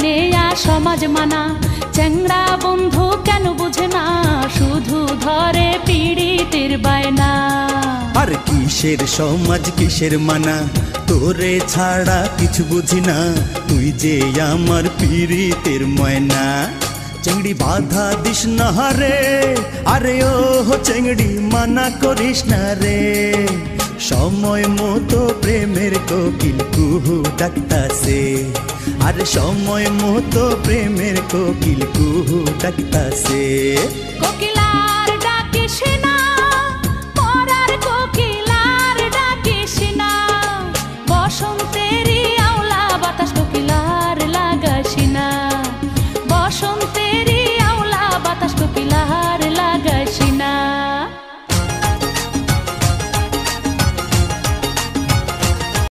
নেয়া সমাজ মানা। চ্যাংড়া বন্ধু কেন বুঝে না, শুধু ধরে পীড়িতের বায়না। আর কিসের সমাজ কিসের মানা, তোরে ছাড়া কিছু বুঝি না, তুই যে আমার পীড়িতের ময়না। চেংড়ি বাধা দিস না রে, আরে ও চেংড়ি মানা করিস না রে। সময় মতো প্রেমের কোকিল কুহু ডাকতাছে, আর সময় মতো প্রেমের কোকিল কুহু ডাকতাছে। কোকিলার ডাকে সে না